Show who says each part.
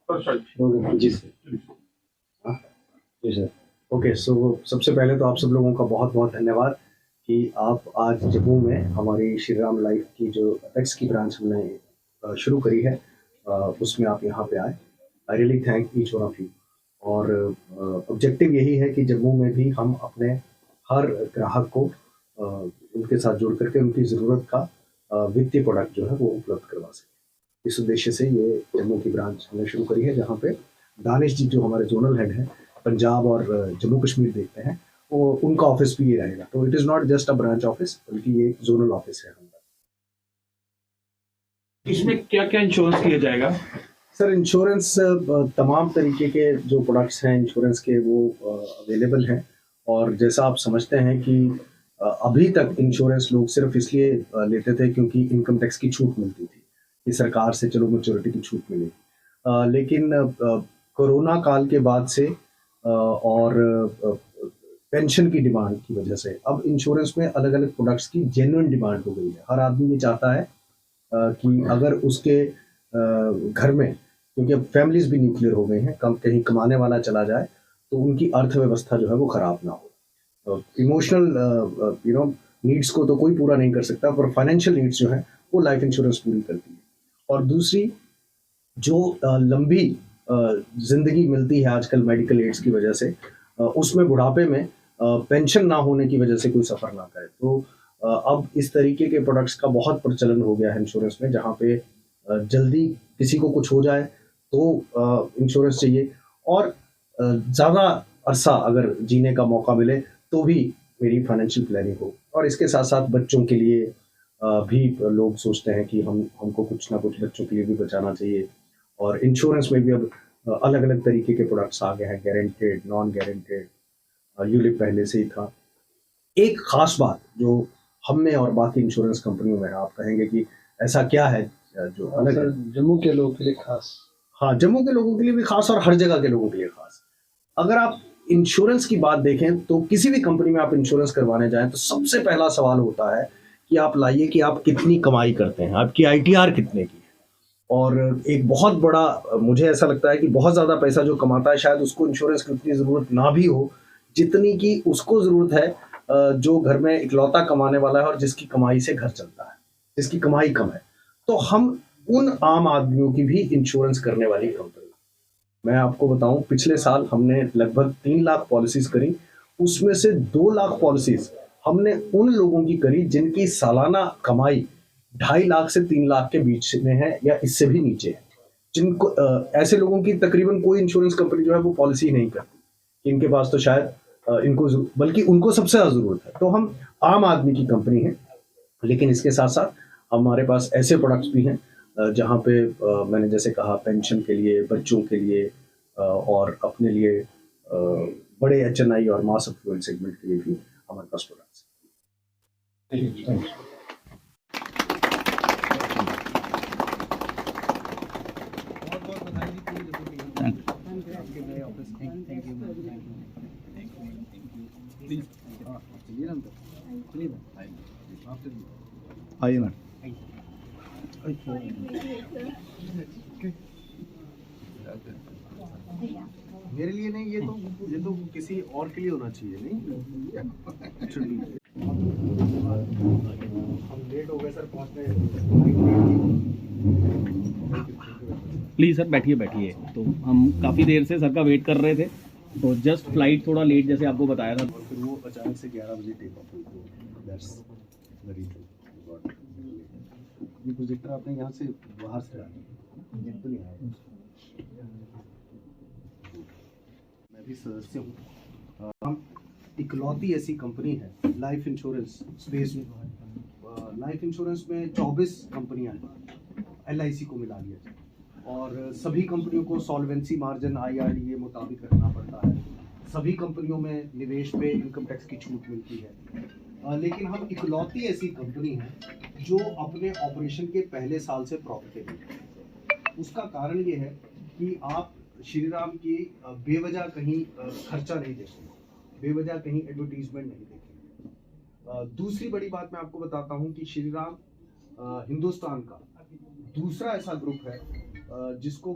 Speaker 1: जी sir. हाँ, जी sir. Okay, सो सबसे पहले तो आप सब लोगों का बहुत बहुत धन्यवाद कि आप आज जम्मू में हमारी श्री राम लाइफ की जो अपेक्स की ब्रांच हमने शुरू करी है, उसमें आप यहाँ पे आए। I really thank each one of you. और ऑब्जेक्टिव यही है कि जम्मू में भी हम अपने हर ग्राहक को उनके साथ जुड़ करके उनकी ज़रूरत का वित्तीय प्रोडक्ट जो है वो उपलब्ध करवा सकें। इस उद्देश्य से ये जम्मू की ब्रांच हमने शुरू करी है, जहाँ पे दानिश जी जो हमारे जोनल हेड हैं पंजाब और जम्मू कश्मीर देखते हैं, वो उनका ऑफिस भी ये रहेगा। तो it is not just a branch office, बल्कि ये जोनल ऑफिस है हमारा।
Speaker 2: इसमें क्या क्या इंश्योरेंस किया जाएगा?
Speaker 1: सर, इंश्योरेंस तमाम तरीके के जो प्रोडक्ट्स हैं इंश्योरेंस के वो अवेलेबल हैं। और जैसा आप समझते हैं कि अभी तक इंश्योरेंस लोग सिर्फ इसलिए लेते थे क्योंकि इनकम टैक्स की छूट मिलती थी कि सरकार से चलो मैच्योरिटी की छूट मिलेगी। लेकिन कोरोना काल के बाद से और पेंशन की डिमांड की वजह से अब इंश्योरेंस में अलग अलग प्रोडक्ट्स की जेन्युइन डिमांड हो गई है। हर आदमी ये चाहता है कि अगर उसके घर में, क्योंकि अब फैमिलीज भी न्यूक्लियर हो गई हैं, कहीं कमाने वाला चला जाए तो उनकी अर्थव्यवस्था जो है वो खराब ना हो। इमोशनल नीड्स को तो कोई पूरा नहीं कर सकता, पर फाइनेंशियल नीड्स जो है वो लाइफ इंश्योरेंस पूरी करती है। और दूसरी जो लंबी जिंदगी मिलती है आजकल मेडिकल एड्स की वजह से, उसमें बुढ़ापे में पेंशन ना होने की वजह से कोई सफ़र ना करे। तो अब इस तरीके के प्रोडक्ट्स का बहुत प्रचलन हो गया है इंश्योरेंस में, जहाँ पे जल्दी किसी को कुछ हो जाए तो इंश्योरेंस चाहिए, और ज़्यादा अरसा अगर जीने का मौका मिले तो भी मेरी फाइनेंशियल प्लानिंग हो। और इसके साथ साथ बच्चों के लिए भी लोग सोचते हैं कि हमको कुछ ना कुछ बच्चों के लिए भी बचाना चाहिए। और इंश्योरेंस में भी अब अलग अलग तरीके के प्रोडक्ट्स आ गए हैं, गारंटेड, नॉन गारंटेड, यूलिप पहले से ही था। एक खास बात जो हम में और बाकी इंश्योरेंस कंपनियों में है, आप कहेंगे कि ऐसा क्या है जो अलग है?
Speaker 3: जम्मू के लोगों के लिए खास।
Speaker 1: हाँ, जम्मू के लोगों के लिए भी खास और हर जगह के लोगों के लिए खास। अगर आप इंश्योरेंस की बात देखें तो किसी भी कंपनी में आप इंश्योरेंस करवाने जाएं तो सबसे पहला सवाल होता है कि आप लाइए कि आप कितनी कमाई करते हैं, आपकी आईटीआर कितने की है। और एक बहुत बड़ा, मुझे ऐसा लगता है कि बहुत ज़्यादा पैसा जो कमाता है शायद उसको इंश्योरेंस की उतनी ज़रूरत ना भी हो जितनी कि उसको ज़रूरत है जो घर में इकलौता कमाने वाला है और जिसकी कमाई से घर चलता है, जिसकी कमाई कम है। तो हम उन आम आदमियों की भी इंश्योरेंस करने वाली कंपनी। मैं आपको बताऊं, पिछले साल हमने लगभग 3 लाख पॉलिसीज करी, उसमें से 2 लाख पॉलिसीज हमने उन लोगों की करी जिनकी सालाना कमाई 2.5 लाख से 3 लाख के बीच में है या इससे भी नीचे है। जिनको ऐसे लोगों की तकरीबन कोई इंश्योरेंस कंपनी जो है वो पॉलिसी नहीं करती, इनके पास तो शायद बल्कि उनको सबसे ज़्यादा ज़रूरत है। तो हम आम आदमी की कंपनी है, लेकिन इसके साथ साथ हमारे पास ऐसे प्रोडक्ट्स भी हैं जहाँ पे मैंने जैसे कहा पेंशन के लिए, बच्चों के लिए, और अपने लिए बड़े एचएनआई और मास अफ्लुएंट सेगमेंट के लिए भी हमारे पास प्रोडक्ट्स हैं।
Speaker 3: आइए मैम।
Speaker 1: मेरे लिए नहीं, ये तो किसी और के लिए होना चाहिए, नहीं? हम लेट हो गए सर पहुंचने।
Speaker 4: प्लीज़ सर बैठिए बैठिए। तो हम काफ़ी देर से सर का वेट कर रहे थे, तो जस्ट फ्लाइट थोड़ा लेट जैसे आपको बताया था।
Speaker 1: और फिर वो अचानक से 11 बजे टेक ऑफ हुई, तो दैट्स द रीजन। ये प्रोजेक्टर आपने यहाँ से बाहर से लाया, ये तो नहीं आया। मैं भी सदस्य हूँ। हम इकलौती ऐसी कंपनी है लाइफ इंश्योरेंस स्पेस में। लाइफ इंश्योरेंस में 24 कंपनियां हैं, एलआईसी को मिला लिया जाए, और सभी कंपनियों को सॉल्वेंसी मार्जिन आईआरडीए मुताबिक रखना पड़ता है। सभी कंपनियों में निवेश पे इनकम टैक्स की छूट मिलती है। लेकिन हम इकलौती ऐसी कंपनी है जो अपने ऑपरेशन के पहले साल से प्रॉफिटेबल है। उसका कारण ये है कि आप श्री राम की बेवजह कहीं खर्चा नहीं देखेंगे, बेवजह कहीं एडवर्टीजमेंट नहीं देखेंगे। दूसरी बड़ी बात मैं आपको बताता हूँ कि श्री राम हिंदुस्तान का दूसरा ऐसा ग्रुप है जिसको